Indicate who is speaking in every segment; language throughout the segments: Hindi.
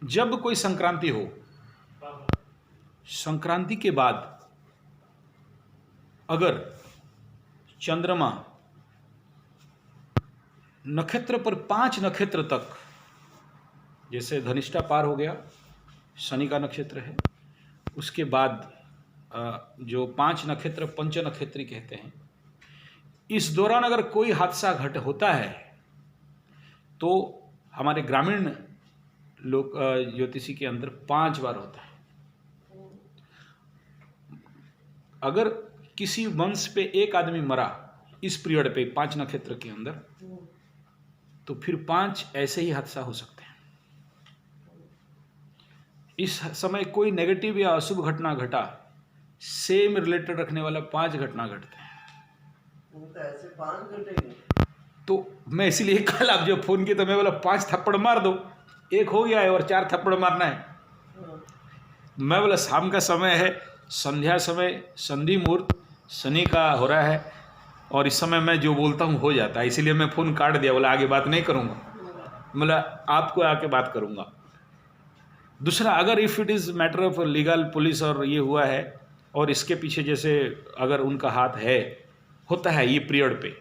Speaker 1: जब कोई संक्रांति हो, संक्रांति के बाद अगर चंद्रमा नक्षत्र पर 5 नक्षत्र तक, जैसे धनिष्ठा पार हो गया, शनि का नक्षत्र है, उसके बाद जो 5 नक्षत्र पंच नक्षत्री कहते हैं, इस दौरान अगर कोई हादसा होता है तो हमारे ग्रामीण लोग ज्योतिषी के अंदर 5 बार होता है। अगर किसी वंश पे एक आदमी मरा इस पीरियड पे 5 नक्षत्र के अंदर, तो फिर 5 ऐसे ही हादसा हो सकते हैं। इस समय कोई नेगेटिव या अशुभ घटना घटा, सेम रिलेटेड रखने वाला 5 घटना घटते हैं।
Speaker 2: तो ऐसे 5 घटेंगे।
Speaker 1: तो मैं इसीलिए कल आप जब फोन किए तो मैं बोला 5 थप्पड़ मार दो, एक हो गया है और 4 थप्पड़ मारना है। मैं बोला शाम का समय है, संध्या समय, संधि मुहूर्त शनि का हो रहा है, और इस समय मैं जो बोलता हूँ हो जाता है, इसीलिए मैं फ़ोन काट दिया। बोला आगे बात नहीं करूँगा, बोला आपको आके बात करूँगा। दूसरा, अगर if it is matter of legal police और ये हुआ है और इसके पीछे जैसे अगर उनका हाथ है, होता है ये पीरियड पे,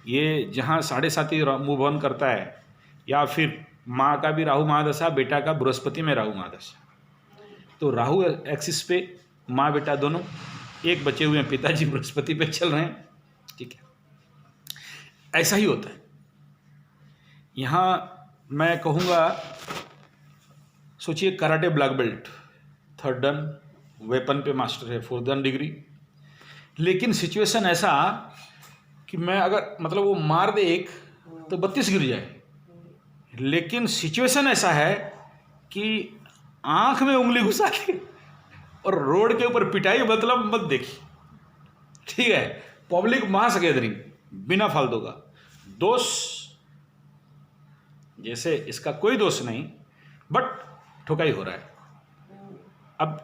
Speaker 1: ये जहाँ 7.5 मूव ऑन करता है, या फिर माँ का भी राहु महादशा, बेटा का बृहस्पति में राहु महादशा, तो राहु एक्सिस पे माँ बेटा दोनों, एक बचे हुए हैं पिताजी बृहस्पति पे चल रहे हैं, ठीक है, ऐसा ही होता है। यहाँ मैं कहूँगा, सोचिए karate black belt, 3rd done, weapon पे मास्टर है 4th डन डिग्री, लेकिन सिचुएशन ऐसा कि मैं अगर मतलब वो मार दे एक तो 32 गिर जाए, लेकिन सिचुएशन ऐसा है कि आंख में उंगली घुसा के और रोड के ऊपर पिटाई, मतलब मत देखिए, ठीक है। पब्लिक मास गैदरिंग बिना फालतू का दोष, जैसे इसका कोई दोष नहीं, बट ठुकाई हो रहा है। अब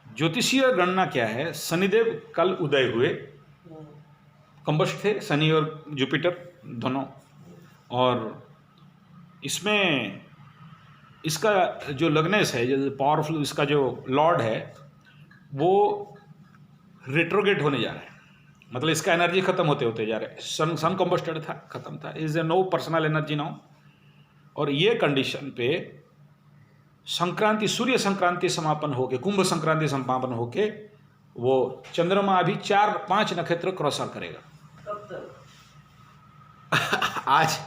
Speaker 1: ज्योतिषीय गणना क्या है, शनिदेव कल उदय हुए, कंबस्ट थे शनि और जुपिटर दोनों, और इसमें इसका जो लग्नेस है, जो पावरफुल इसका जो लॉर्ड है, वो रेट्रोगेट होने जा रहा है, मतलब इसका एनर्जी खत्म होते होते जा रहा है। सन कंबस्टेड था, खत्म था, is a no personal energy now. और ये कंडीशन पे संक्रांति, सूर्य संक्रांति समापन होके, कुंभ संक्रांति समापन होके, वो चंद्रमा अभी 4-5 नक्षत्र क्रॉसर करेगा।
Speaker 2: कब तक?
Speaker 1: आज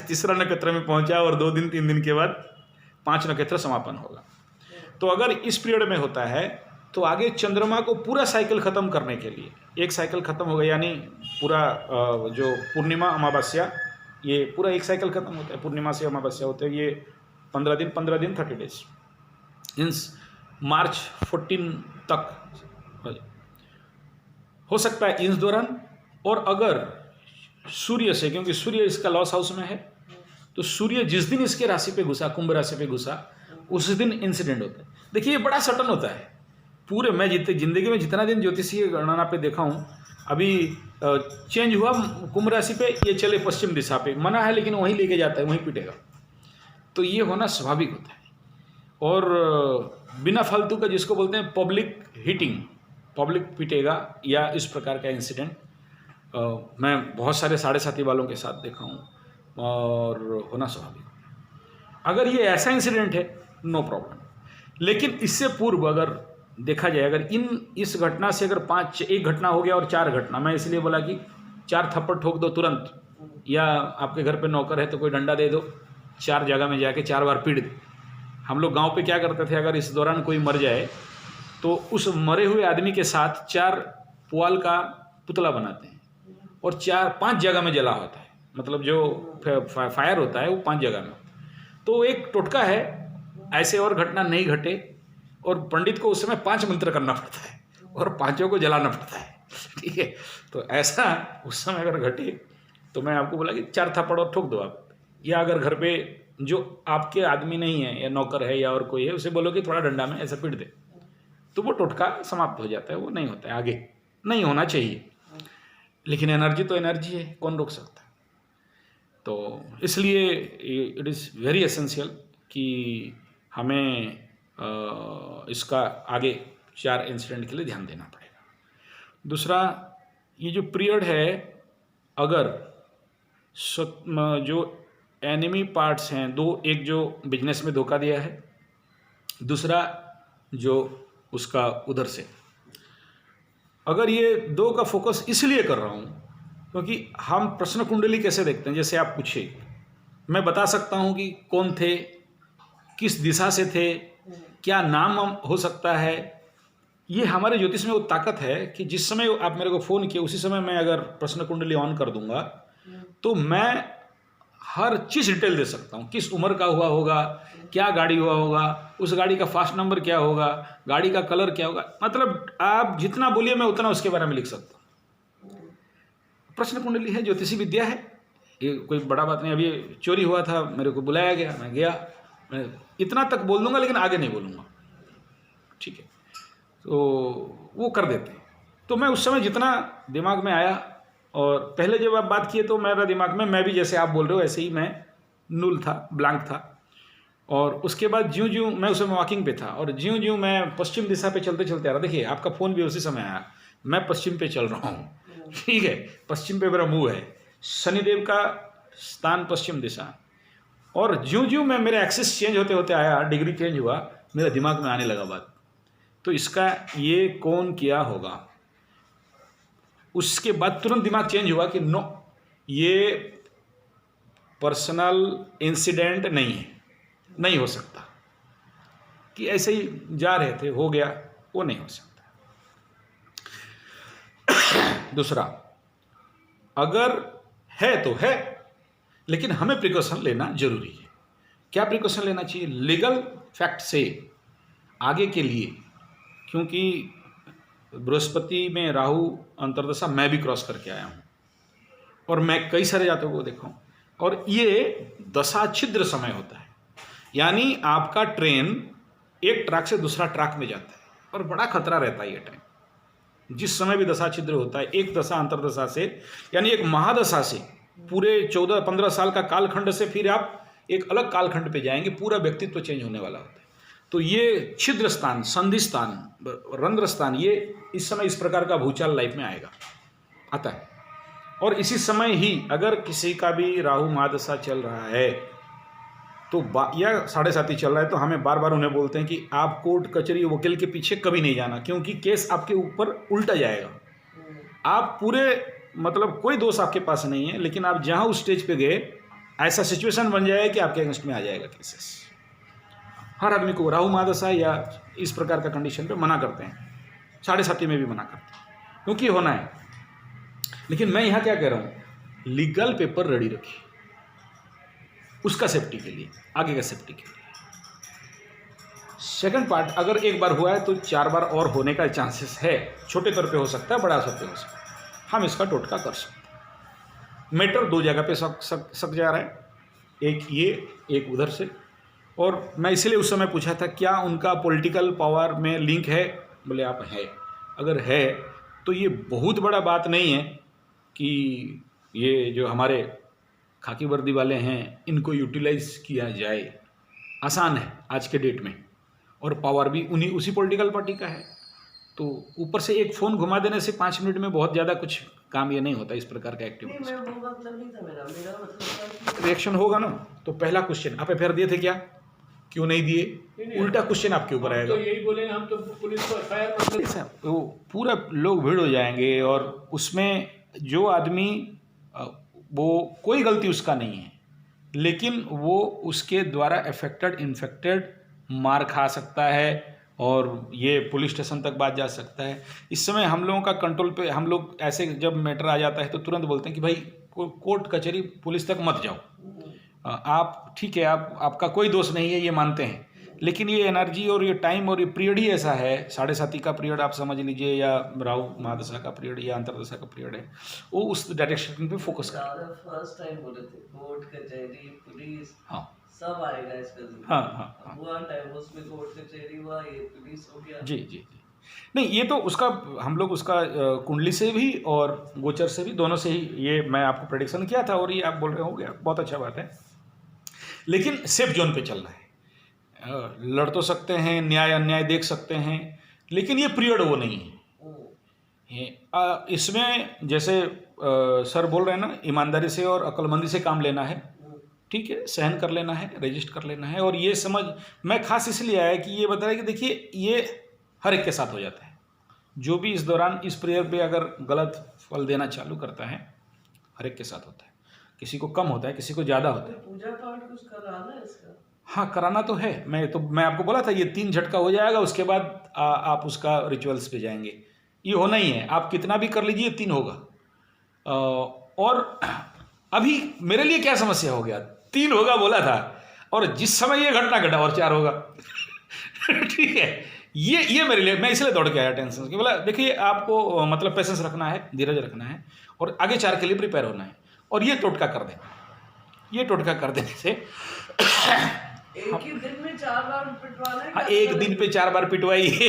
Speaker 1: 3रा नक्षत्र में पहुंचा और 2 दिन 3 दिन के बाद 5 नक्षत्र समापन होगा। तो अगर इस पीरियड में होता है तो आगे चंद्रमा को पूरा साइकिल खत्म करने के लिए, एक साइकिल खत्म हो गया, यानी पूरा जो पूर्णिमा अमावस्या, ये पूरा एक साइकिल खत्म होता है, पूर्णिमा से अमावस्या होते हैं, ये 15 दिन 30 डेज, मीन्स मार्च 14 तक हो सकता है इस दौरान। और अगर सूर्य से, क्योंकि सूर्य इसका लॉस हाउस में है, तो सूर्य जिस दिन इसके राशि पे घुसा, कुंभ राशि पे घुसा, उस दिन इंसिडेंट होता है। देखिए ये बड़ा सटन होता है। पूरे मैं जिंदगी में जितना दिन ज्योतिषीय गणना पे देखा हूँ, अभी चेंज हुआ कुंभ राशि पे, ये चले पश्चिम दिशा पे, मना है लेकिन वहीं लेके जाता है, वहीं पिटेगा। तो ये होना स्वाभाविक होता है। और बिना फालतू का, जिसको बोलते हैं पब्लिक हीटिंग, पब्लिक पिटेगा या इस प्रकार का इंसिडेंट मैं बहुत सारे 7.5 वालों के साथ देखा हूँ, और होना स्वाभाविक। अगर ये ऐसा इंसिडेंट है, नो प्रॉब्लम। लेकिन इससे पूर्व अगर देखा जाए, अगर इस घटना से अगर 1 घटना हो गया और 4 घटना, मैं इसलिए बोला कि 4 थप्पड़ ठोक दो तुरंत, या आपके घर पे नौकर है तो कोई डंडा दे दो, 4 जगह में जाके 4 बार पीट दो। हम लोग गांव पे क्या करते थे, अगर इस दौरान कोई मर जाए तो उस मरे हुए आदमी के साथ 4 पुआल का पुतला बनाते हैं और 4-5 जगह में जला होता है, मतलब जो फायर होता है वो 5 जगह में। तो एक टोटका है, ऐसे और घटना नहीं घटे, और पंडित को उस समय 5 मंत्र करना पड़ता है और 5 को जलाना पड़ता है, ठीक है। तो ऐसा उस समय अगर घटे तो मैं आपको बोला कि 4 थप्पड़ और ठोक दो आप। या अगर घर पे जो आपके आदमी नहीं है, या नौकर है, या और कोई है, उसे बोलो कि थोड़ा डंडा में ऐसा पीट दे, तो वो टोटका समाप्त हो जाता है, वो नहीं होता है, आगे नहीं होना चाहिए। लेकिन एनर्जी तो एनर्जी है, कौन रोक सकता है। तो इसलिए इट इज़ वेरी एसेंशियल कि हमें इसका आगे 4 इंसिडेंट के लिए ध्यान देना पड़ेगा। दूसरा, ये जो पीरियड है, अगर जो एनिमी पार्ट्स हैं दो, एक जो बिजनेस में धोखा दिया है, दूसरा जो उसका उधर से, अगर ये दो का फोकस इसलिए कर रहा हूँ क्योंकि हम प्रश्न कुंडली कैसे देखते हैं, जैसे आप पूछे, मैं बता सकता हूँ कि कौन थे, किस दिशा से थे, क्या नाम हो सकता है। ये हमारे ज्योतिष में वो ताकत है कि जिस समय आप मेरे को फ़ोन किए उसी समय मैं अगर प्रश्न कुंडली ऑन कर दूंगा तो मैं हर चीज़ डिटेल दे सकता हूँ। किस उम्र का हुआ होगा, क्या गाड़ी हुआ होगा, उस गाड़ी का फास्ट नंबर क्या होगा, गाड़ी का कलर क्या होगा, मतलब आप जितना बोलिए मैं उतना उसके बारे में लिख सकता हूँ। प्रश्न कुंडली है, ज्योतिषी विद्या है, ये कोई बड़ा बात नहीं। अभी चोरी हुआ था, मेरे को बुलाया गया, मैं गया, मैं इतना तक बोल दूंगा लेकिन आगे नहीं बोलूँगा, ठीक है, तो वो कर देते हैं। तो मैं उस समय जितना दिमाग में आया, और पहले जब आप बात किए तो मेरा दिमाग में, मैं भी जैसे आप बोल रहे हो ऐसे ही मैं नूल था, ब्लैंक था। और उसके बाद ज्यों ज्यों मैं उस समय वॉकिंग पे था और ज्यों ज्यों मैं पश्चिम दिशा पे चलते चलते आ रहा, देखिए आपका फ़ोन भी उसी समय आया, मैं पश्चिम पे चल रहा हूँ, ठीक है, पश्चिम पे मेरा मुँह है, शनिदेव का स्थान पश्चिम दिशा। और ज्यों ज्यों मैं, मेरा एक्सिस चेंज होते होते आया, डिग्री चेंज हुआ, मेरे दिमाग में आने लगा बात, तो इसका ये कौन किया होगा। उसके बाद तुरंत दिमाग चेंज हुआ कि नो, ये पर्सनल इंसिडेंट नहीं है, नहीं हो सकता, कि ऐसे ही जा रहे थे हो गया, वो नहीं हो सकता। दूसरा, अगर है तो है, लेकिन हमें प्रिकॉशन लेना जरूरी है। क्या प्रिकॉशन लेना चाहिए? लीगल फैक्ट से आगे के लिए, क्योंकि बृहस्पति में राहु अंतर्दशा मैं भी क्रॉस करके आया हूँ और मैं कई सारे जातकों को देखा हूँ, और ये दशा छिद्र समय होता है, यानी आपका ट्रेन एक ट्रैक से दूसरा ट्रैक में जाता है और बड़ा खतरा रहता है ये टाइम। जिस समय भी दशा छिद्र होता है, एक दशा अंतर्दशा से, यानी एक महादशा से, पूरे 14-15 साल का कालखंड से फिर आप एक अलग कालखंड पे जाएंगे, पूरा व्यक्तित्व चेंज होने वाला होता है। तो ये छिद्र स्थान, संधि स्थान, रंध्र स्थान, ये इस समय इस प्रकार का भूचाल लाइफ में आएगा, आता है। और इसी समय ही अगर किसी का भी राहु महादशा चल रहा है तो या 7.5 चल रहा है, तो हमें बार बार उन्हें बोलते हैं कि आप कोर्ट कचहरी वकील के पीछे कभी नहीं जाना, क्योंकि केस आपके ऊपर उल्टा जाएगा। आप पूरे, मतलब कोई दोष आपके पास नहीं है, लेकिन आप जहाँ उस स्टेज पे गए ऐसा सिचुएशन बन जाएगा कि आपके अगेंस्ट में आ जाएगा केसेस। हर आदमी को राहु महादशा या इस प्रकार का कंडीशन पे मना करते हैं, 7.5 में भी मना करते हैं, क्योंकि होना है। लेकिन मैं यहाँ क्या कह रहा हूँ, लीगल पेपर रेडी रखिए, उसका सेफ्टी के लिए, आगे का सेफ्टी के लिए। सेकंड पार्ट, अगर एक बार हुआ है तो 4 बार और होने का चांसेस है, छोटे तौर पे हो सकता है, बड़ा तौर पे हो सकता है, हम इसका टोटका कर सकते हैं। मैटर 2 जगह पे सक जा रहा है, एक ये, एक उधर से। और मैं इसलिए उस समय पूछा था क्या उनका पॉलिटिकल पावर में लिंक है, बोले आप है। अगर है तो ये बहुत बड़ा बात नहीं है कि ये जो हमारे खाकी वर्दी वाले हैं इनको यूटिलाइज किया जाए, आसान है आज के डेट में, और पावर भी उसी पॉलिटिकल पार्टी का है। तो ऊपर से एक फ़ोन घुमा देने से 5 मिनट में बहुत ज़्यादा कुछ काम ये नहीं होता, इस प्रकार का एक्टिविटीज।
Speaker 2: नहीं, मैं वो मतलब नहीं था मेरा मतलब था कि
Speaker 1: रिएक्शन होगा ना। तो पहला क्वेश्चन, आप एफआईआर दिए थे क्या, क्यों नहीं दिए, उल्टा क्वेश्चन आपके ऊपर आएगा।
Speaker 3: तो यही बोलेंगे हम तो पुलिस को एफआईआर
Speaker 1: ऐसा वो पूरा लोग भीड़ हो जाएंगे, और उसमें जो आदमी वो कोई गलती उसका नहीं है, लेकिन वो उसके द्वारा अफेक्टेड, इन्फेक्टेड, मार खा सकता है और ये पुलिस स्टेशन तक बात जा सकता है। इस समय हम लोगों का कंट्रोल पे, हम लोग ऐसे जब मैटर आ जाता है तो तुरंत बोलते हैं कि भाई कोर्ट कचहरी पुलिस तक मत जाओ, आप ठीक है, आपका कोई दोष नहीं है, ये मानते हैं, लेकिन ये एनर्जी और ये टाइम और ये पीरियड ही ऐसा है, 7.5 का पीरियड आप समझ लीजिए, या राहु महादशा का पीरियड या अंतर्दशा का पीरियड है, वो उस डायरेक्शन पे फोकस कर।
Speaker 2: ज़्यादा फर्स्ट टाइम बोले थे कोर्ट कचहरी पुलिस
Speaker 1: हाँ
Speaker 2: सब आएगा इसका जिम्मेदार।
Speaker 1: हाँ,
Speaker 2: हुआ टाइम उसमें कोर्ट कचहरी हुआ, ये पुलिस हो गया।
Speaker 1: जी जी जी, नहीं ये तो उसका हम लोग उसका कुंडली से भी और गोचर से भी, दोनों से ही ये मैं आपको प्रेडिक्शन किया था, और ये आप बोल रहे हो गया, बहुत अच्छा बात है। लेकिन सेफ जोन पे चलना है, लड़ तो सकते हैं, न्याय अन्याय देख सकते हैं, लेकिन ये पीरियड वो नहीं है। इसमें जैसे सर बोल रहे हैं ना, ईमानदारी से और अक्लमंदी से काम लेना है, ठीक है, सहन कर लेना है, रजिस्ट कर लेना है। और ये समझ मैं खास इसलिए आया कि ये बताया कि देखिए ये हर एक के साथ हो जाता है। जो भी इस दौरान इस पीरियड पे अगर गलत फल देना चालू करता है, हर एक के साथ होता है। किसी को कम होता है, किसी को ज़्यादा होता है।
Speaker 2: पूजा पाठ कुछ कराना है इसका?
Speaker 1: हाँ, कराना तो है। मैं आपको बोला था ये 3 झटका हो जाएगा, उसके बाद आप उसका रिचुअल्स पे जाएंगे। ये होना ही है, आप कितना भी कर लीजिए 3 होगा। और अभी मेरे लिए क्या समस्या हो गया, 3 होगा बोला था और जिस समय ये घटना घटा और 4 होगा। ठीक है, ये मेरे लिए, मैं इसलिए दौड़ के आया टेंशन की। बोला देखिए आपको मतलब पेशेंस रखना है, धीरज रखना है और आगे 4 के लिए प्रिपेयर होना है। और ये टोटका कर दें, ये टोटका कर देने से
Speaker 2: एक ही दिन में 4 बार पिटवाना है?
Speaker 1: हाँ, एक दिन पे 4 बार पिटवाइए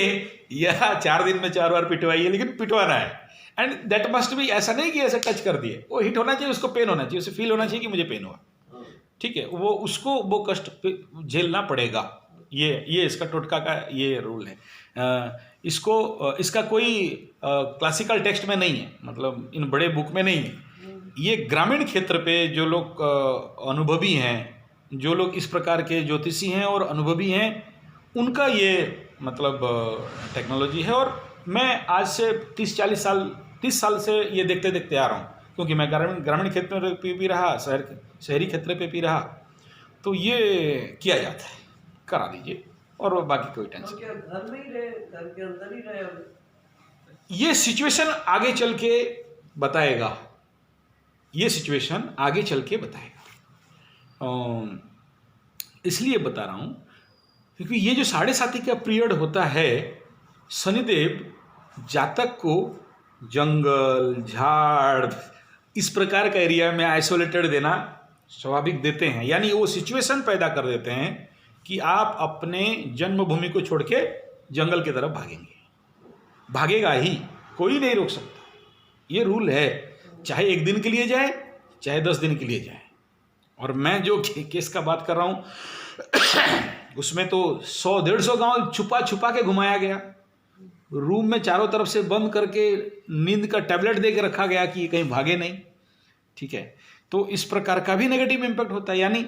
Speaker 1: या 4 दिन में 4 बार पिटवाइए, लेकिन पिटवाना है। एंड दैट मस्ट भी, ऐसा नहीं कि ऐसे टच कर दिए, वो हिट होना चाहिए, उसको पेन होना चाहिए, उसे फील होना चाहिए कि मुझे पेन हुआ। ठीक है, वो उसको वो कष्ट झेलना पड़ेगा। ये इसका टोटका का ये रूल है। इसका कोई क्लासिकल टेक्स्ट में नहीं है, मतलब इन बड़े बुक में नहीं है। ये ग्रामीण क्षेत्र पे जो लोग अनुभवी हैं, जो लोग इस प्रकार के ज्योतिषी हैं और अनुभवी हैं, उनका ये मतलब टेक्नोलॉजी है। और मैं आज से 30 साल से ये देखते देखते आ रहा हूँ, क्योंकि मैं ग्रामीण क्षेत्र में भी रहा, शहरी क्षेत्र पे भी रहा। तो ये किया जाता है, करा दीजिए और बाकी कोई टेंशन।
Speaker 2: तो क्या घर में ही रहे, घर के अंदर ही रहे?
Speaker 1: ये सिचुएशन आगे चल के बताएगा, ये सिचुएशन आगे चल के बताएगा। इसलिए बता रहा हूँ क्योंकि ये जो 7.5 का पीरियड होता है, शनिदेव जातक को जंगल, झाड़, इस प्रकार का एरिया में आइसोलेटेड देना स्वाभाविक देते हैं। यानी वो सिचुएशन पैदा कर देते हैं कि आप अपने जन्मभूमि को छोड़ के जंगल की तरफ भागेंगे। भागेगा ही, कोई नहीं रोक सकता। ये रूल है, चाहे 1 दिन के लिए जाए, चाहे 10 दिन के लिए जाए। और मैं जो केस का बात कर रहा हूँ उसमें तो 100-150 गांव छुपा छुपा के घुमाया गया, रूम में चारों तरफ से बंद करके नींद का टैबलेट दे के रखा गया कि कहीं भागे नहीं। ठीक है, तो इस प्रकार का भी नेगेटिव इम्पैक्ट होता है। यानी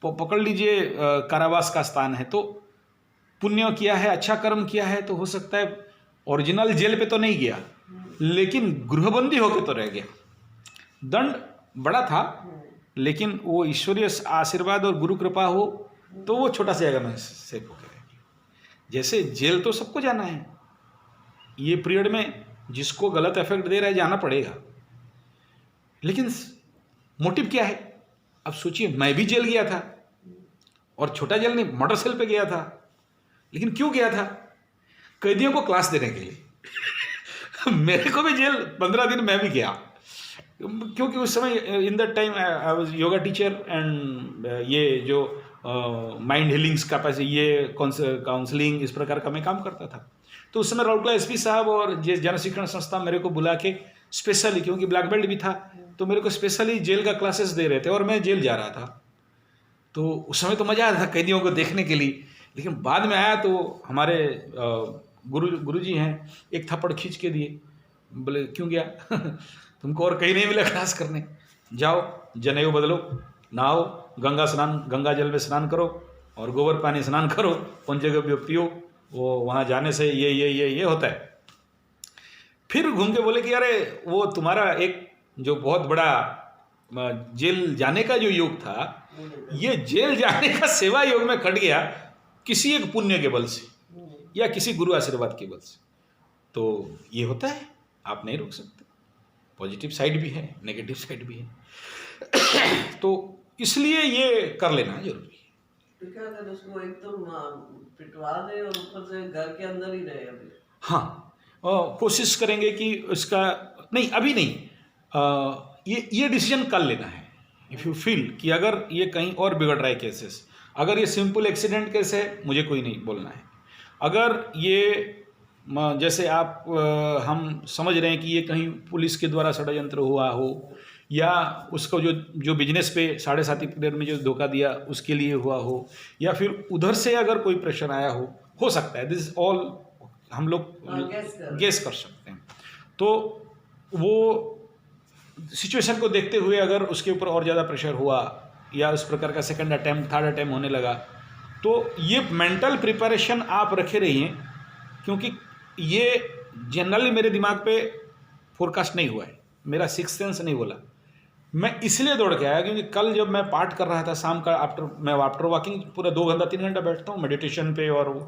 Speaker 1: पकड़ लीजिए कारावास का स्थान है, तो पुण्य किया है, अच्छा कर्म किया है, तो हो सकता है ओरिजिनल जेल पे तो नहीं गया, लेकिन गृहबंदी होके तो रह गया। दंड बड़ा था, लेकिन वो ईश्वरीय आशीर्वाद और गुरु कृपा हो तो वो छोटा सी जगह में सेफ होकर रह गया। जैसे जेल तो सबको जाना है, ये पीरियड में जिसको गलत इफेक्ट दे रहा है जाना पड़ेगा, लेकिन मोटिव क्या है? अब सोचिए, मैं भी जेल गया था और छोटा जेल नहीं, मर्डर सेल पे गया था। लेकिन क्यों गया था? कैदियों को क्लास देने के लिए। मेरे को भी जेल 15 दिन मैं भी गया, क्योंकि उस समय in that time I was yoga teacher and ये जो माइंड हीलिंग्स का पैसे, ये काउंसलिंग, इस प्रकार का मैं काम करता था। तो उस समय राउरकेला एसपी साहब और जन शिक्षण संस्था मेरे को बुला के स्पेशली, क्योंकि ब्लैक बेल्ट भी था, तो मेरे को स्पेशली जेल का क्लासेस दे रहे थे और मैं जेल जा रहा था। तो उस समय तो मज़ा आया था कैदियों को देखने के लिए। लेकिन बाद में आया तो हमारे गुरुजी हैं, एक थप्पड़ खींच के दिए, बोले क्यों गया? तुमको और कहीं नहीं मिला क्लास करने, जाओ जनेऊ बदलो, नहाओ, गंगा जल में स्नान करो और गोबर पानी स्नान करो, पंचगव्य पियो, वो वहाँ जाने से ये होता है। फिर घूम के बोले कि अरे वो तुम्हारा एक जो बहुत बड़ा जेल जाने का जो योग था, ये जेल जाने का सेवा योग में कट गया किसी एक पुण्य के बल से या किसी गुरु आशीर्वाद के बल से। तो ये होता है, आप नहीं रोक सकते। पॉजिटिव साइड भी है, नेगेटिव साइड भी है। तो इसलिए ये कर लेना जरूरी है।
Speaker 2: तो क्या करें, उसको एकदम पिटवा दे और ऊपर से घर के अंदर ही रहे अभी?
Speaker 1: हाँ, कोशिश करेंगे कि उसका नहीं, अभी नहीं, ये डिसीजन कर लेना है। इफ़ यू फील कि अगर ये कहीं और बिगड़ रहा है केसेस, अगर ये सिंपल एक्सीडेंट केस है, मुझे कोई नहीं बोलना है। अगर ये जैसे आप हम समझ रहे हैं कि ये कहीं पुलिस के द्वारा षड्यंत्र हुआ हो या उसको जो बिजनेस पे 7.5 पीरियड में जो धोखा दिया उसके लिए हुआ हो, या फिर उधर से अगर कोई प्रेशर आया हो सकता है। दिस इज ऑल हम लोग गेस कर सकते हैं। तो वो सिचुएशन को देखते हुए अगर उसके ऊपर और ज़्यादा प्रेशर हुआ या उस प्रकार का सेकंड अटैम्प्ट थर्ड अटैम्प्ट होने लगा, तो ये मेंटल प्रिपरेशन आप रखे रहिए, क्योंकि ये जनरली मेरे दिमाग पे फोरकास्ट नहीं हुआ है, मेरा सिक्स सेंस नहीं बोला। मैं इसलिए दौड़ के आया क्योंकि कल जब मैं पाठ कर रहा था शाम का, आफ्टर वॉकिंग पूरा 2 घंटा 3 घंटा बैठता हूँ मेडिटेशन पे, और वो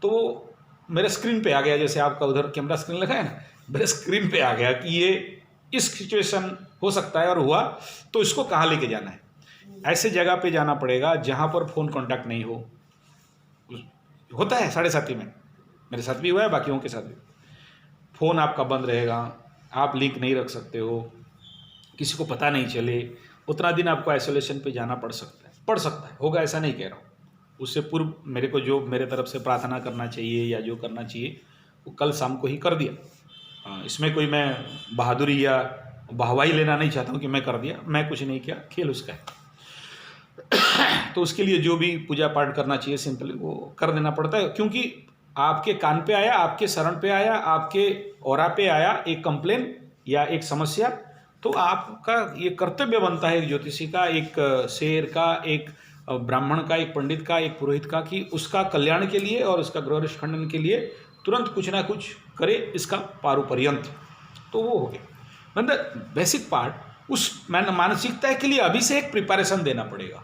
Speaker 1: तो मेरे स्क्रीन पे आ गया, जैसे आपका उधर कैमरा स्क्रीन लगा है ना, मेरे स्क्रीन पे आ गया कि ये इस सिचुएशन हो सकता है और हुआ, तो इसको कहाँ लेके जाना है। ऐसे जगह पे जाना पड़ेगा जहाँ पर फ़ोन कांटेक्ट नहीं हो। होता है 7:30 में, मेरे साथ भी हुआ है, बाकियों के साथ भी। फ़ोन आपका बंद रहेगा, आप लिंक नहीं रख सकते हो, किसी को पता नहीं चले, उतना दिन आपको आइसोलेशन पे जाना पड़ सकता है, होगा ऐसा नहीं कह रहा हूँ। उससे पूर्व मेरे को जो मेरे तरफ से प्रार्थना करना चाहिए या जो करना चाहिए वो कल शाम को ही कर दिया। इसमें कोई मैं बहादुरी या वाहवाही लेना नहीं चाहता हूँ कि मैं कर दिया, मैं कुछ नहीं किया, खेल उसका है। तो उसके लिए जो भी पूजा पाठ करना चाहिए सिंपली वो कर देना पड़ता है, क्योंकि आपके कान पे आया, आपके शरण पे आया, आपके औरा पे आया एक कंप्लेन या एक समस्या, तो आपका ये कर्तव्य बनता है एक ज्योतिषी का, एक शेर का, एक ब्राह्मण का, एक पंडित का, एक पुरोहित का, कि उसका कल्याण के लिए और उसका ग्रह दोष खंडन के लिए तुरंत कुछ ना कुछ करे, इसका पारुपर्यंत। तो वो हो गया मतलब बेसिक पार्ट। उस मानसिकता के लिए अभी से एक प्रिपरेशन देना पड़ेगा,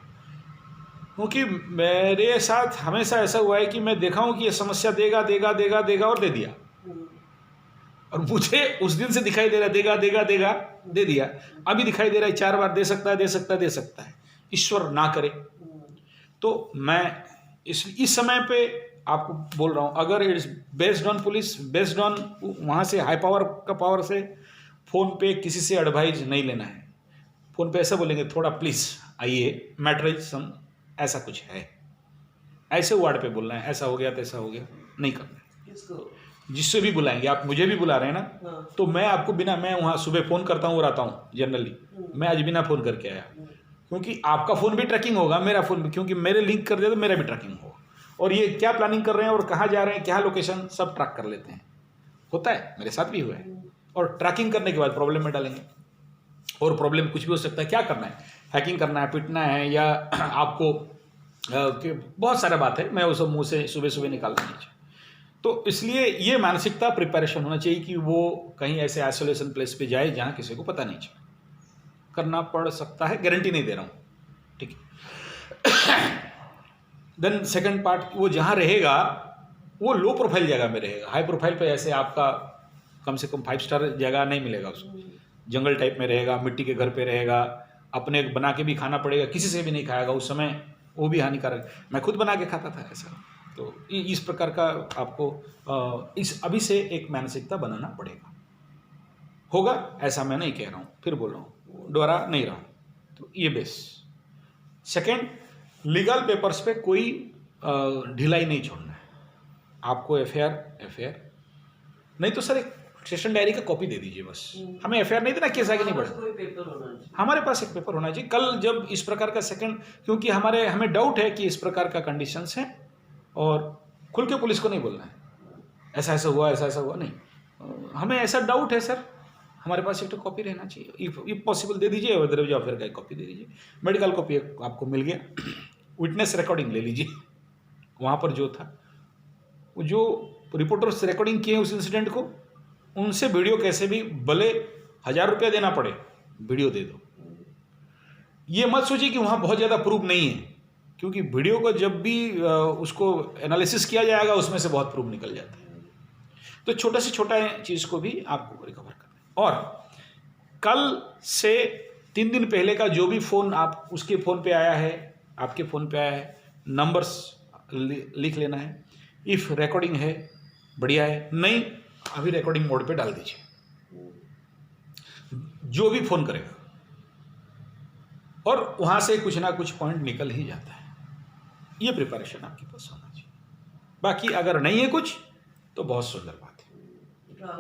Speaker 1: क्योंकि मेरे साथ हमेशा ऐसा हुआ है कि मैं देखा हूँ कि ये समस्या देगा देगा देगा देगा और दे दिया, और मुझे उस दिन से दिखाई दे रहा देगा देगा देगा दे दिया, अभी दिखाई दे रहा है 4 बार दे सकता है, दे सकता है, दे सकता है, ईश्वर ना करे। तो मैं इस समय पे आपको बोल रहा हूँ, अगर it's based on police, based on वहाँ से हाई पावर का पावर से, फ़ोन पे किसी से एडवाइज नहीं लेना है। फ़ोन पे ऐसा बोलेंगे थोड़ा प्लीज़ आइए, मैटर सम ऐसा कुछ है, ऐसे वार्ड पे बोलना है, ऐसा हो गया तैसा हो गया, नहीं करना है।
Speaker 2: किसको?
Speaker 1: जिससे भी बुलाएंगे, आप मुझे भी बुला रहे हैं ना,
Speaker 2: हाँ।
Speaker 1: तो मैं आपको बिना, मैं वहाँ सुबह फ़ोन करता हूँ और आता हूँ जनरली, मैं आज बिना फ़ोन करके आया, क्योंकि आपका फ़ोन भी ट्रैकिंग होगा, मेरा फ़ोन भी, क्योंकि मेरे लिंक कर दिया तो मेरा भी ट्रैकिंग होगा, और ये क्या प्लानिंग कर रहे हैं और कहाँ जा रहे हैं, क्या लोकेशन, सब ट्रैक कर लेते हैं। होता है, मेरे साथ भी हुआ है। और ट्रैकिंग करने के बाद प्रॉब्लम में डालेंगे, और प्रॉब्लम कुछ भी हो सकता है। क्या करना है, हैकिंग करना है, पिटना है, या आपको बहुत सारा बात है, मैं वो सब मुँह से सुबह सुबह निकालना नहीं चाहिए। तो इसलिए ये मानसिकता प्रिपरेशन होना चाहिए कि वो कहीं ऐसे आइसोलेशन प्लेस पे जाए जहाँ किसी को पता नहीं चले। करना पड़ सकता है, गारंटी नहीं दे रहा हूँ, ठीक है। देन सेकंड पार्ट, वो जहाँ रहेगा वो लो प्रोफाइल जगह में रहेगा। हाई प्रोफाइल पे ऐसे आपका कम से कम 5 स्टार जगह नहीं मिलेगा उसको, जंगल टाइप में रहेगा, मिट्टी के घर पे रहेगा, अपने बना के भी खाना पड़ेगा, किसी से भी नहीं खाएगा उस समय, वो भी हानिकारक। मैं खुद बना के खाता था ऐसा। तो इस प्रकार का आपको इस अभी से एक मानसिकता बनाना पड़ेगा। होगा ऐसा मैं नहीं कह रहा हूँ, फिर बोल रहा हूँ, दोहरा नहीं रहा हूँ। तो ये बेस। सेकंड, लीगल पेपर्स पे कोई ढिलाई नहीं छोड़ना है। आपको एफआईआर नहीं तो सर एक स्टेशन डायरी का कॉपी दे दीजिए बस, हमें एफआईआर नहीं देना, केस आगे नहीं बढ़ा।
Speaker 2: कोई पेपर होना चाहिए,
Speaker 1: हमारे पास एक पेपर होना चाहिए। कल जब इस प्रकार का सेकंड, क्योंकि हमें डाउट है कि इस प्रकार का कंडीशंस है, और खुल के पुलिस को नहीं बोलना है ऐसा ऐसा हुआ, ऐसा ऐसा हुआ, नहीं, हमें ऐसा डाउट है सर, हमारे पास एक तो कॉपी रहना चाहिए। इफ पॉसिबल दे दीजिए, अदरवाइज या फिर एक कॉपी दे दीजिए। मेडिकल कॉपी आपको मिल गया, विटनेस रिकॉर्डिंग ले लीजिए, वहाँ पर जो था, जो रिपोर्टर्स रिकॉर्डिंग किए उस इंसिडेंट को, उनसे वीडियो कैसे भी, भले 1000 रुपया देना पड़े, वीडियो दे दो। ये मत सोचिए कि वहाँ बहुत ज़्यादा प्रूफ नहीं है, क्योंकि वीडियो को जब भी उसको एनालिसिस किया जाएगा उसमें से बहुत प्रूफ निकल जाता है। तो छोटा से छोटा चीज़ को भी आपको रिकवर करना है। और कल से 3 दिन पहले का जो भी फ़ोन आप उसके फ़ोन पे आया है, आपके फ़ोन पे आया है, नंबर्स लिख लेना है। इफ़ रिकॉर्डिंग है बढ़िया है, नहीं अभी रिकॉर्डिंग मोड पे डाल दीजिए, जो भी फ़ोन करेगा, और वहाँ से कुछ ना कुछ पॉइंट निकल ही जाता है। ये प्रिपरेशन आपके पास होना चाहिए। बाकी अगर नहीं है कुछ तो बहुत सुंदर बात है।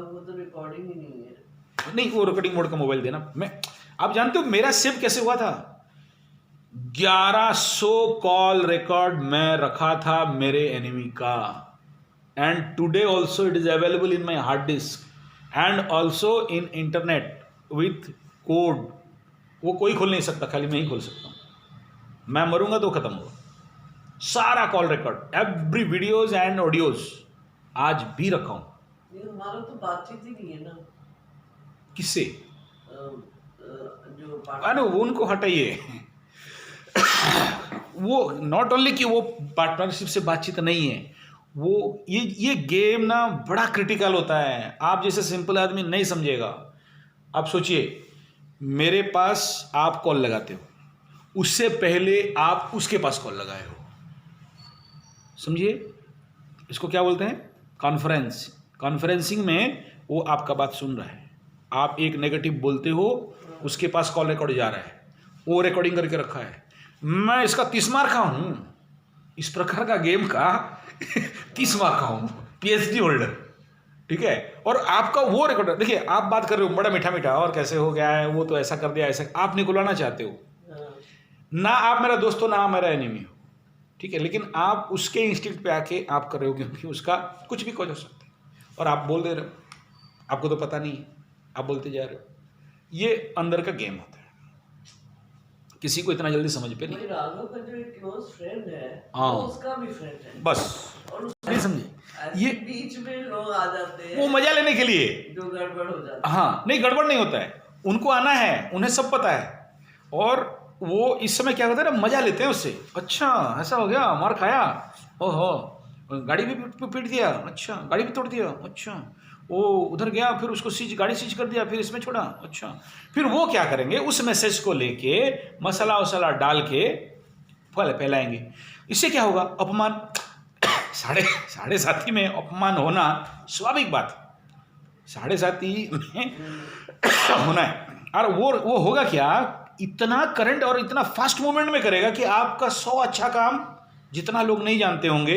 Speaker 2: वो तो रिकॉर्डिंग ही नहीं है।
Speaker 1: नहीं, वो रिकॉर्डिंग मोड का मोबाइल देना, मैं आप जानते हो मेरा सेव कैसे हुआ था? 1100 कॉल रिकॉर्ड मैं रखा था मेरे एनिमी का, and today also it is available in my hard disk and also in internet with code. वो कोई खोल नहीं सकता, खाली मैं ही खोल सकता हूँ। मैं मरूंगा तो खत्म होगा। सारा call record, every videos and audios आज भी रखा हूं।
Speaker 2: ये हमारा तो बातचीत ही नहीं है ना।
Speaker 1: किससे?
Speaker 2: जो
Speaker 1: अरे उनको हटाइए। वो नॉट ओनली कि वो पार्टनरशिप से बातचीत नहीं है, वो ये गेम ना बड़ा क्रिटिकल होता है। आप जैसे सिंपल आदमी नहीं समझेगा। आप सोचिए, मेरे पास आप कॉल लगाते हो, उससे पहले आप उसके पास कॉल लगाए हो। समझिए, इसको क्या बोलते हैं? कॉन्फ्रेंस। कॉन्फ्रेंसिंग में वो आपका बात सुन रहा है। आप एक नेगेटिव बोलते हो, उसके पास कॉल रिकॉर्ड जा रहा है, वो रिकॉर्डिंग करके रखा है। मैं इसका 30 मार्क का हूँ, इस प्रकार का गेम का 30 मार्क का हूँ, PhD होल्डर, ठीक है। और आपका वो रिकॉर्ड, देखिए आप बात कर रहे हो बड़ा मीठा मीठा, और कैसे हो गया है, वो तो ऐसा कर दिया, ऐसा आप निकलवाना चाहते हो। ना आप मेरा दोस्त हो, ना आप मेरा एनिमी हो, ठीक है, लेकिन आप उसके इंस्टिंक्ट पे आके आप कर रहे हो, क्योंकि उसका कुछ भी कॉज हो सकता है, और आप बोल दे रहे हो, आपको तो पता नहीं है, आप बोलते जा रहे हो। ये अंदर का गेम होता है, किसी को इतना जल्दी समझ पे नहीं।
Speaker 2: राघव का जो एक क्लोज फ्रेंड है,
Speaker 1: हाँ,
Speaker 2: वो उसका भी फ्रेंड है
Speaker 1: बस।
Speaker 2: और
Speaker 1: नहीं समझे,
Speaker 2: ये बीच में लोग आ जाते हैं
Speaker 1: वो मजा लेने के लिए,
Speaker 2: जो गड़बड़ हो जाता है।
Speaker 1: हाँ, नहीं गड़बड़ नहीं होता है, उनको आना है, उन्हें सब पता है, और वो इस समय क्या करते हैं ना, मजा लेते हैं उससे। अच्छा ऐसा हो गया, मार खाया, ओहो, गाड़ी भी पीट दिया, अच्छा गाड़ी भी तोड़ दिया, अच्छा वो उधर गया, फिर उसको गाड़ी सीज कर दिया, फिर इसमें छोड़ा, अच्छा। फिर वो क्या करेंगे, उस मैसेज को लेके मसाला वसाला डाल के फैलाएंगे। इससे क्या होगा? अपमान। साढ़े साथी में अपमान होना स्वाभाविक बात, साढ़े साथी में होना है। और वो होगा क्या, इतना करंट और इतना फास्ट मूवमेंट में करेगा कि आपका 100 अच्छा काम जितना लोग नहीं जानते होंगे,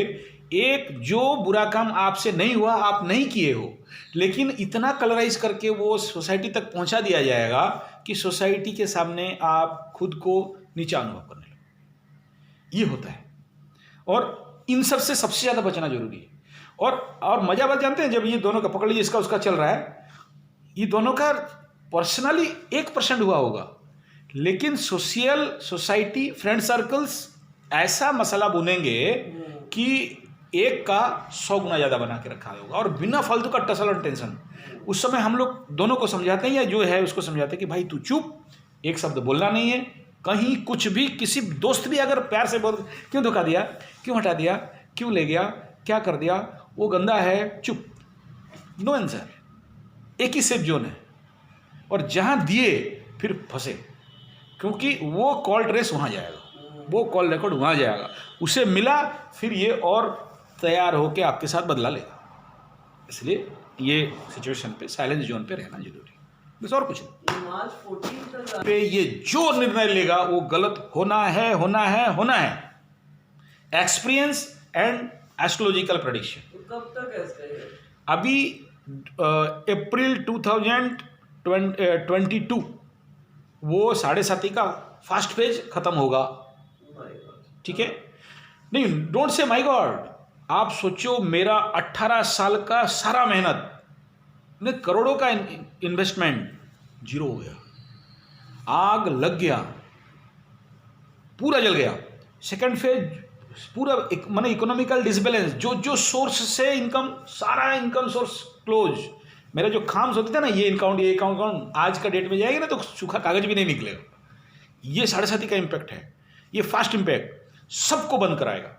Speaker 1: एक जो बुरा काम आपसे नहीं हुआ, आप नहीं किए हो, लेकिन इतना कलराइज करके वो सोसाइटी तक पहुंचा दिया जाएगा कि सोसाइटी के सामने आप खुद को नीचा अनुभव करने लगे। ये होता है, और इन सब से सबसे ज़्यादा बचना जरूरी है। और मजा बात जानते हैं, जब ये दोनों का पकड़ लीजिए, इसका उसका चल रहा है, ये दोनों का पर्सनली 1% हुआ होगा, लेकिन सोसाइटी, फ्रेंड सर्कल्स ऐसा मसाला बुनेंगे कि एक का 100 गुना ज़्यादा बना के रखा होगा, और बिना फालतू का टसल और टेंशन। उस समय हम लोग दोनों को समझाते हैं, या जो है उसको समझाते हैं कि भाई तू चुप, एक शब्द बोलना नहीं है, कहीं कुछ भी, किसी दोस्त भी अगर प्यार से बोल, क्यों धोखा दिया, क्यों हटा दिया, क्यों ले गया, क्या कर दिया, वो गंदा है, चुप, नो आंसर। एक ही सेफ जोन है, और जहाँ दिए फिर फंसे, क्योंकि वो कॉल ट्रेस वहाँ जाएगा, वो कॉल रिकॉर्ड वहाँ जाएगा, उसे मिला, फिर ये और तैयार होकर आपके साथ बदला लेगा। इसलिए ये सिचुएशन पे साइलेंस जोन पे रहना जरूरी है, बस और कुछ नहीं।
Speaker 2: मार्च 14
Speaker 1: पे ये जो निर्णय लेगा वो गलत होना है, होना है, होना है। Experience and astrological prediction.
Speaker 2: तो कब तक है?
Speaker 1: अभी अप्रैल 2022 वो 7.5 का फास्ट फेज खत्म होगा, ठीक है। नहीं, डोंट से माय गॉड, आप सोचो मेरा 18 साल का सारा मेहनत, करोड़ों का इन्वेस्टमेंट जीरो हो गया, आग लग गया, पूरा जल गया। सेकंड फेज पूरा माने इकोनॉमिकल डिसबैलेंस, जो सोर्स से इनकम, सारा इनकम सोर्स क्लोज। मेरा जो खाम्स होते थे ना, ये अकाउंट आज का डेट में जाएगी ना तो सूखा कागज भी नहीं निकलेगा। ये 7.5 का इम्पैक्ट है, ये फास्ट इम्पैक्ट सबको बंद कराएगा।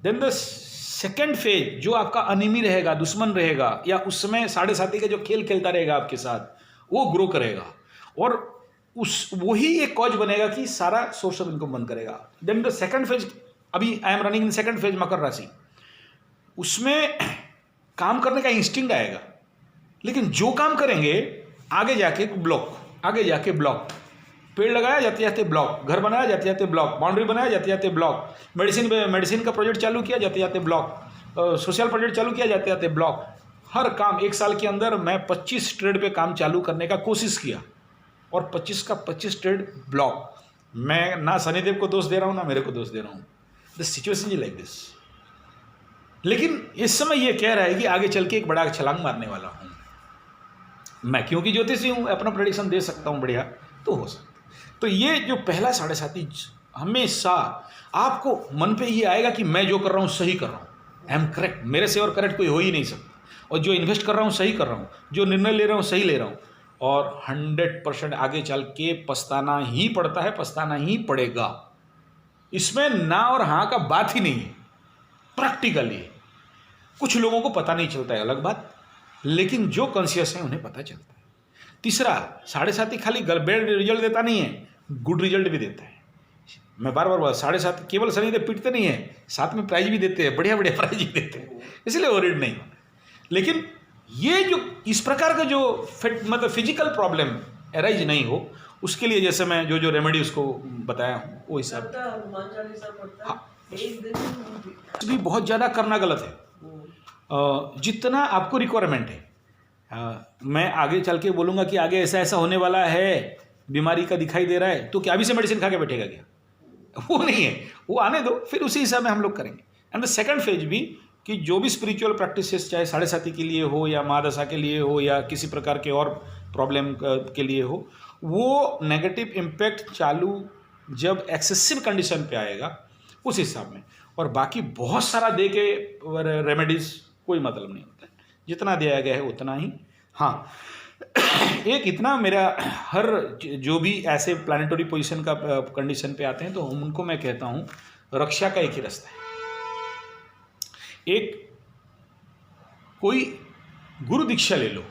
Speaker 1: देन द सेकेंड फेज जो आपका अनिमी रहेगा, दुश्मन रहेगा, या उस समय 7.5 का जो खेल खेलता रहेगा आपके साथ, वो ग्रो करेगा, और वही एक कॉज बनेगा कि सारा सोर्स ऑफ इनकम बंद करेगा। देन द सेकंड फेज, अभी I am running in second phase मकर राशि, उसमें काम करने का इंस्टिंक्ट आएगा, लेकिन जो काम करेंगे आगे जाके ब्लॉक, आगे जाके ब्लॉक, पेड़ लगाया जाते जाते ब्लॉक, घर बनाया जाते जाते ब्लॉक, बाउंड्री बनाया जाते जाते ब्लॉक, मेडिसिन का प्रोजेक्ट चालू किया जाते जाते ब्लॉक, सोशल प्रोजेक्ट चालू किया जाते जाते ब्लॉक। हर काम 1 साल के अंदर मैं 25 ट्रेड पे काम चालू करने का कोशिश किया, और 25 का 25 ट्रेड ब्लॉक। मैं ना शनिदेव को दोष दे रहा हूँ ना मेरे को दोष दे रहा हूँ, the situation is like this. लेकिन इस समय ये कह रहा है कि आगे चल के एक बड़ा छलांग मारने वाला हूँ मैं, क्योंकि ज्योतिषी हूँ, अपना प्रेडिक्शन दे सकता हूँ बढ़िया, तो हो सकता। तो ये जो पहला 7.5 हमेशा आपको मन पे ये आएगा कि मैं जो कर रहा हूँ सही कर रहा हूँ, आई एम करेक्ट, मेरे से और करेक्ट कोई हो ही नहीं सकता, और जो इन्वेस्ट कर रहा हूँ सही कर रहा हूँ, जो निर्णय ले रहा हूँ सही ले रहा हूँ, और 100% आगे चल के पछताना ही पड़ता है, पछताना ही पड़ेगा। इसमें ना और हाँ का बात ही नहीं है, प्रैक्टिकली। कुछ लोगों को पता नहीं चलता है, अलग बात, लेकिन जो कॉन्शियस है उन्हें पता चलता है। तीसरा, 7.5 खाली बैड रिजल्ट देता नहीं है, गुड रिजल्ट भी देता है। मैं बार बार 7.5 केवल शनिदेव पीटते नहीं है, साथ में प्राइज भी देते हैं, बढ़िया बढ़िया प्राइज भी देते हैं, इसलिए वरीड नहीं होना। लेकिन ये जो इस प्रकार का जो मतलब फिजिकल प्रॉब्लम अराइज नहीं हो, उसके लिए जैसे मैं जो जो रेमेडी उसको बताया हूँ वो हिसाब
Speaker 2: पढ़ता है, हनुमान चालीसा पढ़ता है,
Speaker 1: हाँ।
Speaker 2: एक दिन
Speaker 1: भी बहुत ज़्यादा करना गलत है। जितना आपको रिक्वायरमेंट है, मैं आगे चल के बोलूँगा कि आगे ऐसा ऐसा होने वाला है, बीमारी का दिखाई दे रहा है, तो क्या अभी से मेडिसिन खा के बैठेगा क्या? वो नहीं है, वो आने दो, फिर उसी हिसाब में हम लोग करेंगे। एंड द सेकंड फेज भी कि जो भी स्पिरिचुअल प्रैक्टिसेस, चाहे 7.5 के लिए हो या महादशा के लिए हो या किसी प्रकार के और प्रॉब्लम के लिए हो, वो नेगेटिव इम्पैक्ट चालू जब एक्सेसिव कंडीशन पे आएगा उस हिसाब में, और बाकी बहुत सारा दे के रेमेडीज कोई मतलब नहीं होता है, जितना दिया गया है उतना ही। हाँ, एक इतना मेरा हर जो भी ऐसे प्लानिटरी पोजीशन का कंडीशन पे आते हैं तो उनको मैं कहता हूँ रक्षा का एक ही रास्ता है। एक कोई गुरु दीक्षा ले लो,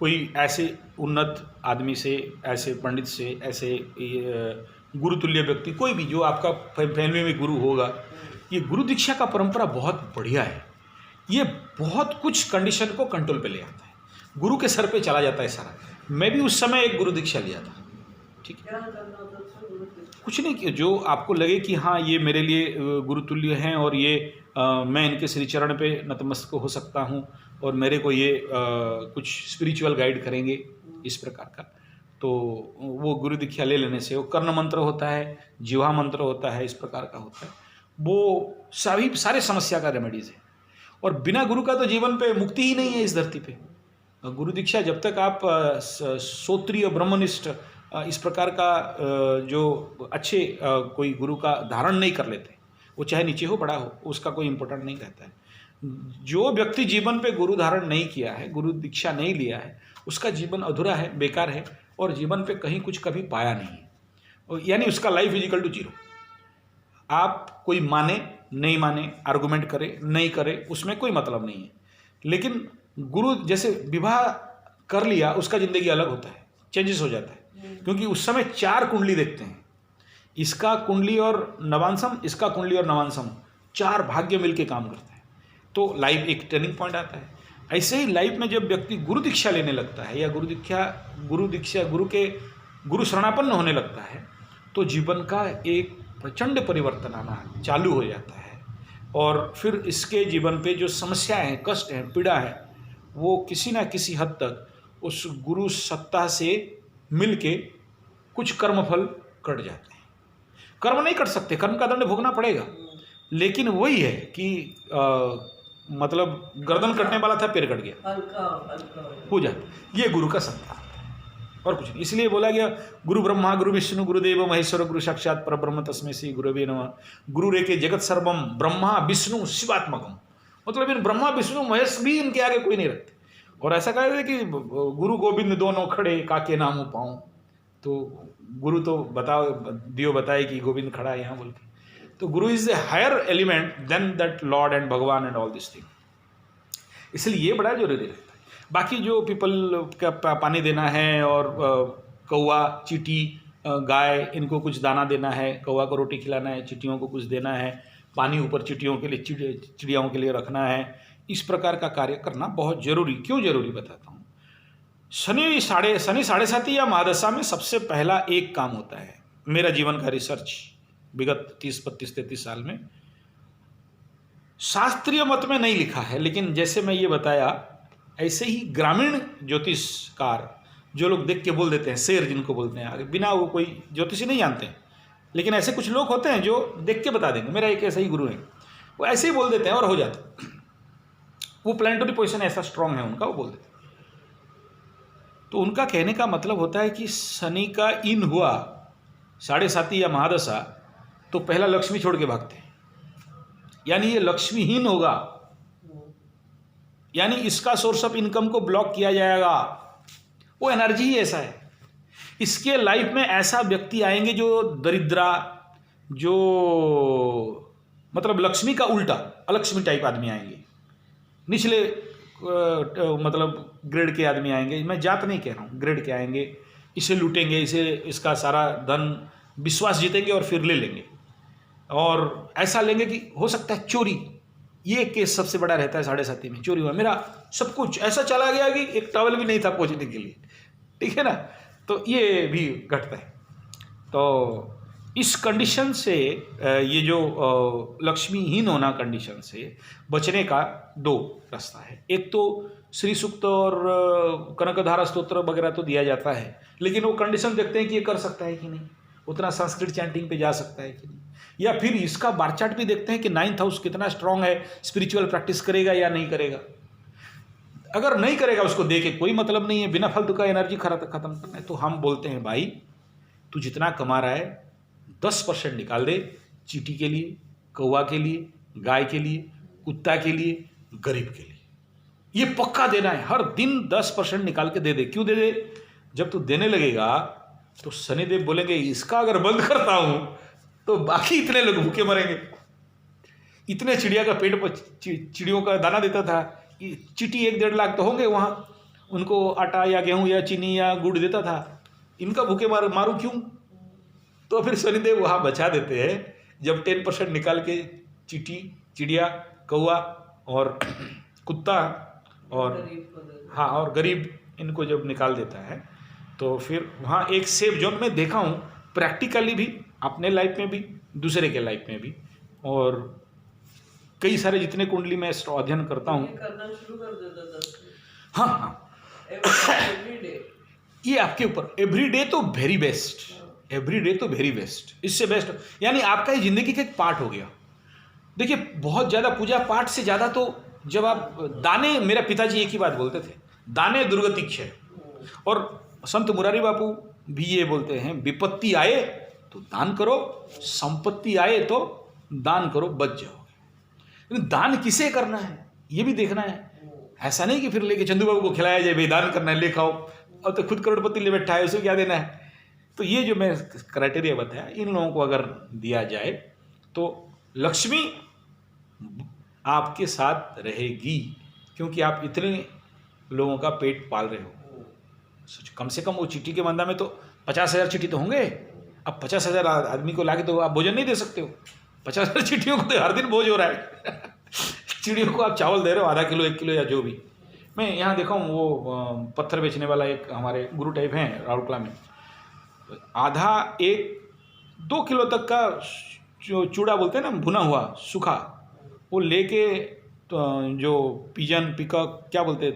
Speaker 1: कोई ऐसे उन्नत आदमी से, ऐसे पंडित से, ऐसे गुरुतुल्य व्यक्ति, कोई भी जो आपका फैमिली में गुरु होगा। ये गुरु दीक्षा का परंपरा बहुत बढ़िया है, ये बहुत कुछ कंडीशन को कंट्रोल पे ले आता है, गुरु के सर पे चला जाता है सारा। मैं भी उस समय एक गुरु दीक्षा लिया था, ठीक है,
Speaker 2: क्या करना होता था गुरु के?
Speaker 1: कुछ नहीं कि जो आपको लगे कि हाँ ये मेरे लिए गुरुतुल्य हैं और ये मैं इनके श्री चरण पे नतमस्तक हो सकता हूँ और मेरे को ये कुछ स्पिरिचुअल गाइड करेंगे, इस प्रकार का। तो वो गुरु दीक्षा ले लेने से वो कर्ण मंत्र होता है, जीवा मंत्र होता है, इस प्रकार का होता है, वो सभी सारे समस्या का रेमेडीज है। और बिना गुरु का तो जीवन पे मुक्ति ही नहीं है इस धरती पे। गुरु दीक्षा जब तक आप श्रोत्रिय ब्रह्मनिष्ठ इस प्रकार का जो अच्छे कोई गुरु का धारण नहीं कर लेते, वो चाहे नीचे हो बड़ा हो, उसका कोई इम्पोर्टेंट नहीं रहता है। जो व्यक्ति जीवन पे गुरु धारण नहीं किया है, गुरु दीक्षा नहीं लिया है, उसका जीवन अधूरा है, बेकार है, और जीवन पे कहीं कुछ कभी पाया नहीं है, यानी उसका life is equal to zero. आप कोई माने नहीं माने, आर्गुमेंट करे नहीं करे, उसमें कोई मतलब नहीं है। लेकिन गुरु जैसे विवाह कर लिया, उसका जिंदगी अलग होता है, चेंजेस हो जाता है, क्योंकि उस समय 4 कुंडली देखते हैं, इसका कुंडली और नवांशम, इसका कुंडली और नवांशम, 4 भाग्य मिलके काम करते हैं, तो लाइफ एक टर्निंग पॉइंट आता है। ऐसे ही लाइफ में जब व्यक्ति गुरु दीक्षा लेने लगता है या गुरु शरणापन्न होने लगता है, तो जीवन का एक प्रचंड परिवर्तन आना चालू हो जाता है, और फिर इसके जीवन पे जो समस्याएं हैं, कष्ट हैं, पीड़ा है, वो किसी ना किसी हद तक उस गुरु सत्ता से मिलके कुछ कर्मफल कट जाते हैं। कर्म नहीं कट सकते, कर्म का दंड भोगना पड़ेगा, लेकिन वही है कि मतलब गर्दन कटने वाला था, पैर कट गया,
Speaker 2: हल्का
Speaker 1: हो जाता। ये गुरु का सत्ता और कुछ नहीं। इसलिए बोला गया गुरु ब्रह्मा गुरु विष्णु गुरुदेव महेश्वर गुरु साक्षात परब्रह्म तस्मै श्री गुरवे नमः। गुरु रे के जगत सर्वम ब्रह्मा विष्णु शिवात्मकम, मतलब इन ब्रह्मा विष्णु महेश भी इनके आगे कोई नहीं रखते। और ऐसा कह रहे कि गुरु गोविंद दोनों खड़े काके नाम पाऊँ, तो गुरु तो दियो बताए कि गोविंद खड़ा है यहाँ बोल के, तो guru is a higher element than that lord and bhagwan and all this thing. इसलिए ये बड़ा जरूरी रहता है। बाकी जो पीपल का पानी देना है और कौवा चींटी गाय, इनको कुछ दाना देना है, कौवा को रोटी खिलाना है, चींटियों को कुछ देना है, पानी ऊपर चींटियों के लिए चिड़ियाओं के लिए रखना है, इस प्रकार का कार्य करना बहुत जरूरी। क्यों जरूरी बताता हूँ। शनि 7.5 या महादशा में सबसे पहला एक काम होता है, मेरा जीवन का रिसर्च विगत 30-32-33 साल में, शास्त्रीय मत में नहीं लिखा है, लेकिन जैसे मैं ये बताया ऐसे ही ग्रामीण ज्योतिषकार जो लोग देख के बोल देते हैं, शेर जिनको बोलते हैं, आगे बिना वो कोई ज्योतिषी नहीं जानते हैं, लेकिन ऐसे कुछ लोग होते हैं जो देख के बता देंगे। मेरा एक ऐसा ही गुरु है, वो ऐसे ही बोल देते हैं और हो जाता है। वो प्लानिटरी पोजीशन ऐसा स्ट्रांग है उनका, वो बोल देते हैं। तो उनका कहने का मतलब होता है कि शनि का इन हुआ 7.5 या महादशा तो पहला लक्ष्मी छोड़ के भागते हैं, यानी ये लक्ष्मीहीन होगा, यानी इसका सोर्स ऑफ इनकम को ब्लॉक किया जाएगा। वो एनर्जी ही ऐसा है। इसके लाइफ में ऐसा व्यक्ति आएंगे जो दरिद्रा, जो मतलब लक्ष्मी का उल्टा अलक्ष्मी टाइप आदमी आएंगे, निचले मतलब ग्रेड के आदमी आएंगे। मैं जात नहीं कह रहा हूँ, ग्रेड के आएंगे, इसे लूटेंगे, इसका सारा धन विश्वास जीतेंगे और फिर ले लेंगे। और ऐसा लेंगे कि हो सकता है चोरी, ये केस सबसे बड़ा रहता है 7.5 में, चोरी हुआ, मेरा सब कुछ ऐसा चला गया कि एक टॉवल भी नहीं था पहुंचने के लिए, ठीक है ना। तो ये भी घटता है। तो इस कंडीशन से ये जो लक्ष्मीहीन होना कंडीशन से बचने का 2 रास्ता है। एक तो श्री सूक्त और कनकधारा स्तोत्र वगैरह तो दिया जाता है, लेकिन वो कंडीशन देखते हैं कि ये कर सकता है कि नहीं, उतना संस्कृत चैंटिंग पे जा सकता है कि नहीं, या फिर इसका बार चार्ट भी देखते हैं कि 9th हाउस कितना स्ट्रांग है, स्पिरिचुअल प्रैक्टिस करेगा या नहीं करेगा। अगर नहीं करेगा उसको दे के कोई मतलब नहीं है, बिना फालतू का एनर्जी खत्म करना है। तो हम बोलते हैं भाई तू जितना कमा रहा है 10% निकाल दे, चींटी के लिए, कौवा के लिए, गाय के लिए, कुत्ता के लिए, गरीब के लिए। ये पक्का देना है, हर दिन 10% निकाल के दे दे। क्यों दे दे? जब तू देने लगेगा तो शनिदेव बोलेंगे इसका अगर बंद करता हूं तो बाकी इतने लोग भूखे मरेंगे। इतने चिड़िया का पेट पर चिड़ियों का दाना देता था, चींटी 1-1.5 लाख तो होंगे वहाँ, उनको आटा या गेहूँ या चीनी या गुड़ देता था। इनका भूखे मारू क्यों? तो फिर शनिदेव वहाँ बचा देते हैं। जब 10% निकाल के चींटी, चिड़िया, कौवा और कुत्ता और हाँ और गरीब इनको जब निकाल देता है तो फिर वहाँ एक सेफ जोन में देखा हूँ प्रैक्टिकली भी, अपने लाइफ में भी, दूसरे के लाइफ में भी, और कई सारे जितने कुंडली में अध्ययन करता हूँ
Speaker 2: करना शुरू कर देता था।
Speaker 1: हाँ
Speaker 2: एवरीडे
Speaker 1: ये आपके ऊपर, एवरीडे तो वेरी बेस्ट, एवरीडे तो वेरी बेस्ट, इससे बेस्ट यानी आपका ही जिंदगी का एक पार्ट हो गया। देखिए बहुत ज़्यादा पूजा पाठ से ज़्यादा तो जब आप दाने, मेरा पिताजी एक ही बात बोलते थे, दाने दुर्गतिक्ष है। और संत मुरारी बापू भी ये बोलते हैं, विपत्ति आए तो दान करो, संपत्ति आए तो दान करो, बच जाओगे। दान किसे करना है ये भी देखना है। ऐसा नहीं कि फिर लेके चंदू बाबू को खिलाया जाए, भाई दान करना है ले खाओ, अब तो खुद करोड़पति ले बैठा है, उसे क्या देना है। तो ये जो मैं क्राइटेरिया बताया, इन लोगों को अगर दिया जाए तो लक्ष्मी आपके साथ रहेगी, क्योंकि आप इतने लोगों का पेट पाल रहे हो। कम से कम वो चींटी के मंदा में तो 50,000 चींटी तो होंगे। अब 50,000 आदमी को लाके तो आप भोजन नहीं दे सकते हो। 50,000 चींटियों को तो हर दिन भोज हो रहा है। चिड़ियों को आप चावल दे रहे हो, आधा किलो 1 किलो या जो भी। मैं यहाँ देखा हूँ, वो पत्थर बेचने वाला एक हमारे गुरु टाइप हैं राउरकेला में, आधा 1-2 किलो तक का जो चूड़ा बोलते हैं ना, भुना हुआ सूखा, वो लेके तो जो पिजन पिकॉक क्या बोलते हैं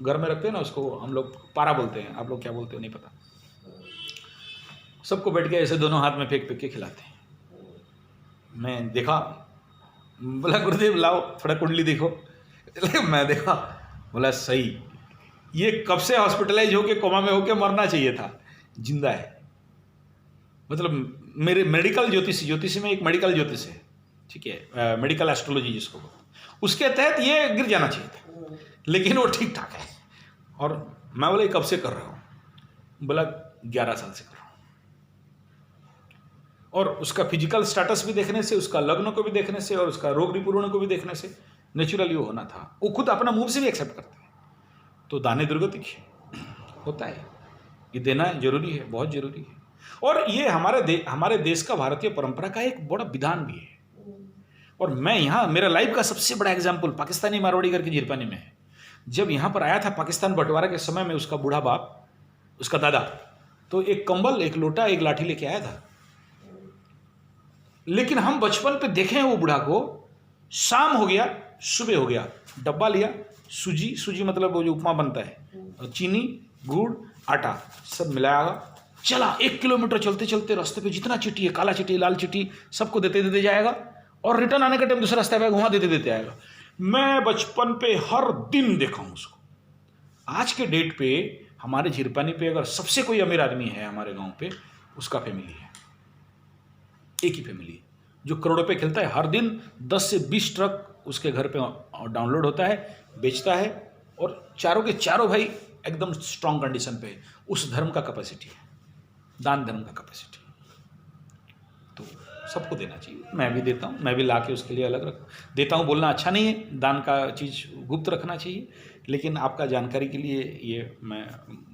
Speaker 1: घर में रखते हैं ना, उसको हम लोग पारा बोलते हैं, आप लोग क्या बोलते हो नहीं पता, सबको बैठ के ऐसे दोनों हाथ में फेंक के खिलाते हैं। मैं देखा, बोला गुरुदेव लाओ थोड़ा कुंडली देखो। मैं देखा, बोला सही, ये कब से हॉस्पिटलाइज होके कोमा में होके मरना चाहिए था, जिंदा है। मतलब मेरे मेडिकल ज्योतिषी में एक मेडिकल ज्योतिष है, ठीक है, मेडिकल एस्ट्रोलॉजी जिसको, उसके तहत ये गिर जाना चाहिए था, लेकिन वो ठीक ठाक है। और मैं बोला कब से कर रहा हूँ? बोला 11 साल से कर रहा हूँ। और उसका फिजिकल स्टेटस भी देखने से, उसका लग्न को भी देखने से, और उसका रोग निपूर्ण को भी देखने से नेचुरली वो होना था। वो खुद अपना मुंह से भी एक्सेप्ट करता है। तो दाने दुर्गति होता है, ये देना जरूरी है, बहुत जरूरी है। और ये हमारे देश का, भारतीय परंपरा का एक बड़ा विधान भी है। और मैं यहाँ, मेरा लाइफ का सबसे बड़ा एग्जाम्पल पाकिस्तानी मारवाड़ी करके जीरपानी में है। जब यहाँ पर आया था पाकिस्तान बंटवारा के समय में, उसका बूढ़ा बाप, उसका दादा, तो एक कंबल, एक लोटा, एक लाठी लेके आया था। लेकिन हम बचपन पे देखे हैं वो बूढ़ा को, शाम हो गया, सुबह हो गया, डब्बा लिया, सूजी मतलब वो जो उपमा बनता है, चीनी, गुड़, आटा सब मिलाया, चला 1 किलोमीटर चलते चलते रास्ते पे जितना चिट्ठी है, काला चिट्ठी लाल चिट्ठी सबको देते देते जाएगा और रिटर्न आने का टाइम दूसरा रास्ते पे वहाँ देते देते आएगा। मैं बचपन पे हर दिन देखा हूँ उसको। आज के डेट पे हमारे झिरपानी पे अगर सबसे कोई अमीर आदमी है हमारे गांव पे, उसका फैमिली है, एक ही फैमिली है जो करोड़ों पे खेलता है। हर दिन 10 से 20 ट्रक उसके घर पे डाउनलोड होता है, बेचता है, और चारों के चारों भाई एकदम स्ट्रांग कंडीशन पे है। उस धर्म का कैपेसिटी है, दान धर्म का कैपेसिटी। तो सबको देना चाहिए, मैं भी देता हूँ, मैं भी ला के उसके लिए अलग रख देता हूँ। बोलना अच्छा नहीं है, दान का चीज़ गुप्त रखना चाहिए, लेकिन आपका जानकारी के लिए ये मैं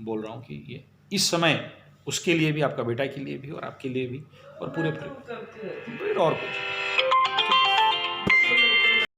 Speaker 1: बोल रहा हूँ कि ये इस समय उसके लिए भी, आपका बेटा के लिए भी और आपके लिए भी और पूरे
Speaker 2: करती रहती
Speaker 1: और कुछ।